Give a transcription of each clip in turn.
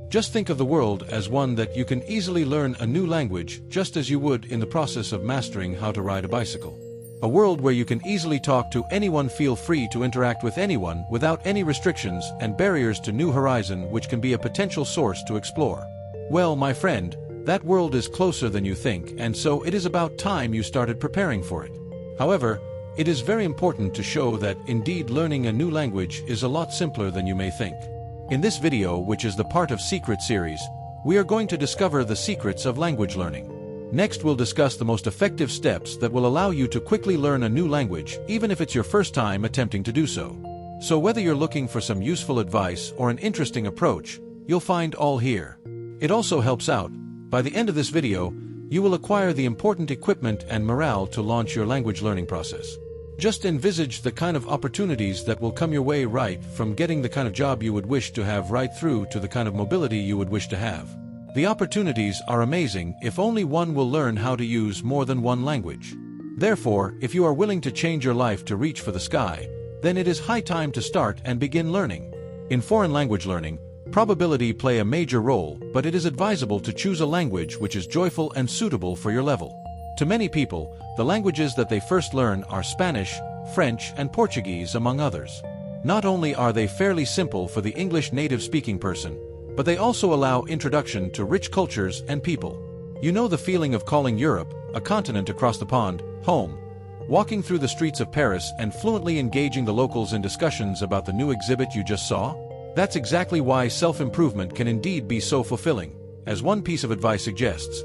Just think of the world as one that you can easily learn a new language just as you would in the process of mastering how to ride a bicycle. A world where you can easily talk to anyone, feel free to interact with anyone without any restrictions and barriers to new horizon, which can be a potential source to explore. Well, my friend, that world is closer than you think, and so it is about time you started preparing for it. However, it is very important to show that indeed learning a new language is a lot simpler than you may think. In this video, which is the part of Secret series, we are going to discover the secrets of language learning. Next, we'll discuss the most effective steps that will allow you to quickly learn a new language, even if it's your first time attempting to do so. So whether you're looking for some useful advice or an interesting approach, you'll find all here. It also helps out. By the end of this video, you will acquire the important equipment and morale to launch your language learning process. Just envisage the kind of opportunities that will come your way, right from getting the kind of job you would wish to have right through to the kind of mobility you would wish to have. The opportunities are amazing if only one will learn how to use more than one language. Therefore, if you are willing to change your life to reach for the sky, then it is high time to start and begin learning. In foreign language learning, probability play a major role, but it is advisable to choose a language which is joyful and suitable for your level. To many people, the languages that they first learn are Spanish, French, and Portuguese, among others. Not only are they fairly simple for the English native-speaking person, but they also allow introduction to rich cultures and people. You know the feeling of calling Europe, a continent across the pond, home. Walking through the streets of Paris and fluently engaging the locals in discussions about the new exhibit you just saw? That's exactly why self-improvement can indeed be so fulfilling, as one piece of advice suggests.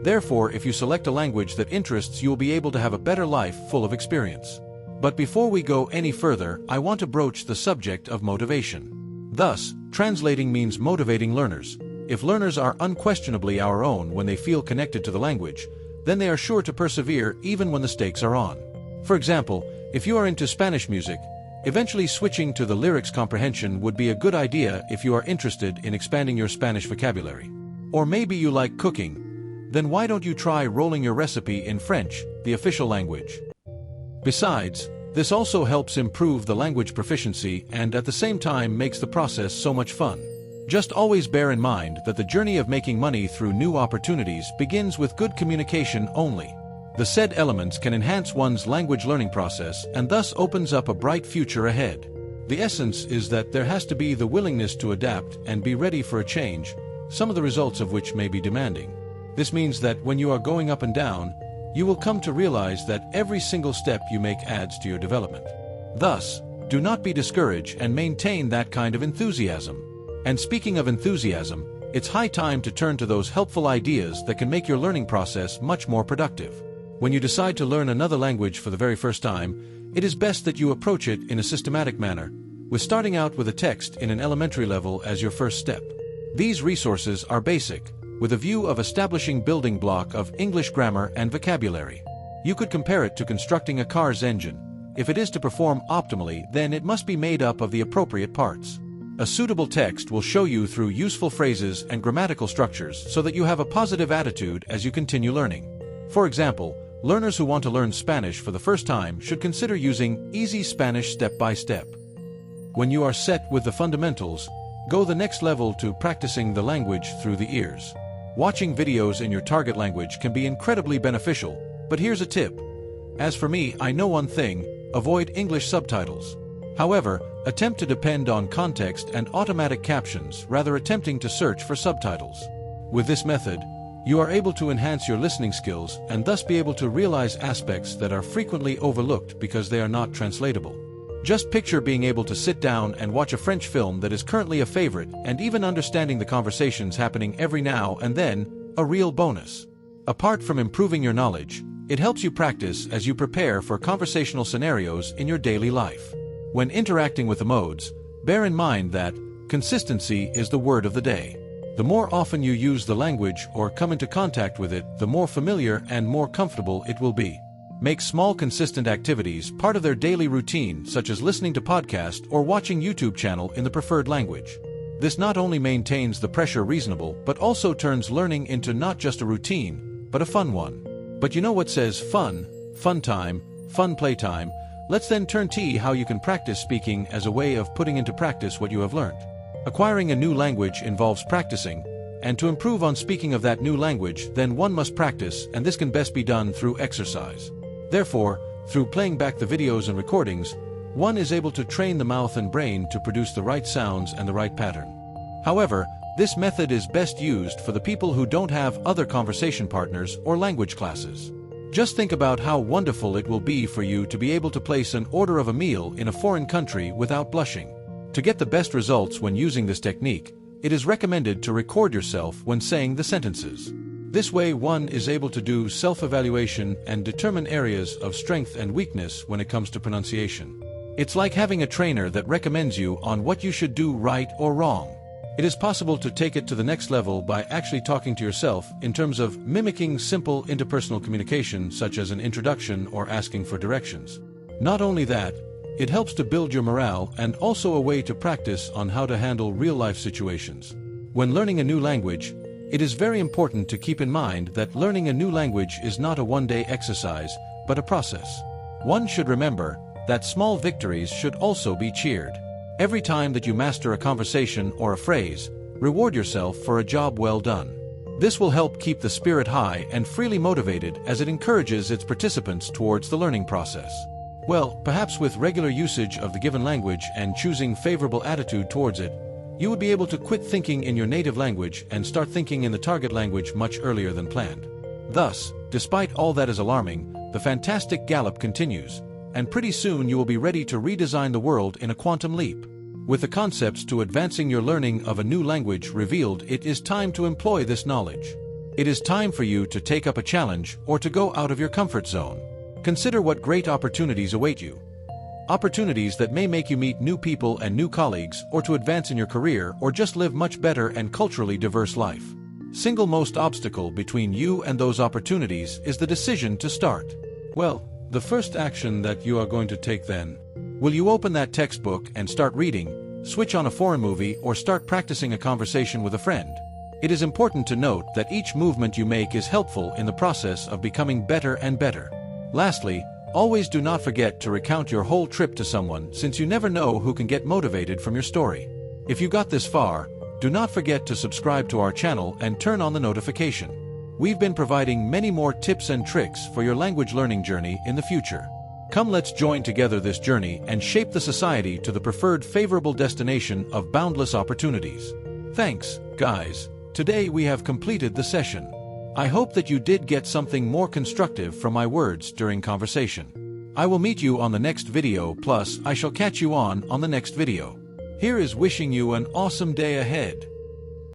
Therefore, if you select a language that interests you, will be able to have a better life full of experience. But before we go any further, I want to broach the subject of motivation. Thus, translating means motivating learners. If learners are unquestionably our own when they feel connected to the language, then they are sure to persevere even when the stakes are on. For example, if you are into Spanish music, eventually switching to the lyrics comprehension would be a good idea if you are interested in expanding your Spanish vocabulary. Or maybe you like cooking. Then why don't you try rolling your recipe in French, the official language? Besides, this also helps improve the language proficiency and at the same time makes the process so much fun. Just always bear in mind that the journey of making money through new opportunities begins with good communication only. The said elements can enhance one's language learning process and thus opens up a bright future ahead. The essence is that there has to be the willingness to adapt and be ready for a change, some of the results of which may be demanding. This means that when you are going up and down, you will come to realize that every single step you make adds to your development. Thus, do not be discouraged and maintain that kind of enthusiasm. And speaking of enthusiasm, it's high time to turn to those helpful ideas that can make your learning process much more productive. When you decide to learn another language for the very first time, it is best that you approach it in a systematic manner, with starting out with a text in an elementary level as your first step. These resources are basic, with a view of establishing building block of English grammar and vocabulary. You could compare it to constructing a car's engine. If it is to perform optimally, then it must be made up of the appropriate parts. A suitable text will show you through useful phrases and grammatical structures so that you have a positive attitude as you continue learning. For example, learners who want to learn Spanish for the first time should consider using Easy Spanish Step by Step. When you are set with the fundamentals, go the next level to practicing the language through the ears. Watching videos in your target language can be incredibly beneficial, but here's a tip. As for me, I know one thing: avoid English subtitles. However, attempt to depend on context and automatic captions rather attempting to search for subtitles. With this method, you are able to enhance your listening skills and thus be able to realize aspects that are frequently overlooked because they are not translatable. Just picture being able to sit down and watch a French film that is currently a favorite and even understanding the conversations happening every now and then, a real bonus. Apart from improving your knowledge, it helps you practice as you prepare for conversational scenarios in your daily life. When interacting with the modes, bear in mind that consistency is the word of the day. The more often you use the language or come into contact with it, the more familiar and more comfortable it will be. Make small consistent activities part of their daily routine, such as listening to podcasts or watching YouTube channel in the preferred language. This not only maintains the pressure reasonable, but also turns learning into not just a routine, but a fun one. But you know what says fun, fun time, fun playtime? Let's then turn to how you can practice speaking as a way of putting into practice what you have learned. Acquiring a new language involves practicing, and to improve on speaking of that new language, then one must practice, and this can best be done through exercise. Therefore, through playing back the videos and recordings, one is able to train the mouth and brain to produce the right sounds and the right pattern. However, this method is best used for the people who don't have other conversation partners or language classes. Just think about how wonderful it will be for you to be able to place an order of a meal in a foreign country without blushing. To get the best results when using this technique, it is recommended to record yourself when saying the sentences. This way one is able to do self-evaluation and determine areas of strength and weakness when it comes to pronunciation. It's like having a trainer that recommends you on what you should do right or wrong. It is possible to take it to the next level by actually talking to yourself in terms of mimicking simple interpersonal communication such as an introduction or asking for directions. Not only that, it helps to build your morale and also a way to practice on how to handle real-life situations. When learning a new language, it is very important to keep in mind that learning a new language is not a one-day exercise, but a process. One should remember that small victories should also be cheered. Every time that you master a conversation or a phrase, reward yourself for a job well done. This will help keep the spirit high and freely motivated as it encourages its participants towards the learning process. Well, perhaps with regular usage of the given language and choosing favorable attitude towards it, you would be able to quit thinking in your native language and start thinking in the target language much earlier than planned. Thus, despite all that is alarming, the fantastic gallop continues, and pretty soon you will be ready to redesign the world in a quantum leap. With the concepts to advancing your learning of a new language revealed, it is time to employ this knowledge. It is time for you to take up a challenge or to go out of your comfort zone. Consider what great opportunities await you. Opportunities that may make you meet new people and new colleagues, or to advance in your career, or just live much better and culturally diverse life. Single most obstacle between you and those opportunities is the decision to start. Well, the first action that you are going to take then. Will you open that textbook and start reading, switch on a foreign movie, or start practicing a conversation with a friend? It is important to note that each movement you make is helpful in the process of becoming better and better. Lastly, always do not forget to recount your whole trip to someone, since you never know who can get motivated from your story. If you got this far, do not forget to subscribe to our channel and turn on the notification. We've been providing many more tips and tricks for your language learning journey in the future. Come, let's join together this journey and shape the society to the preferred favorable destination of boundless opportunities. Thanks, guys. Today we have completed the session. I hope that you did get something more constructive from my words during conversation. I will meet you on the next video, plus I shall catch you on the next video. Here is wishing you an awesome day ahead.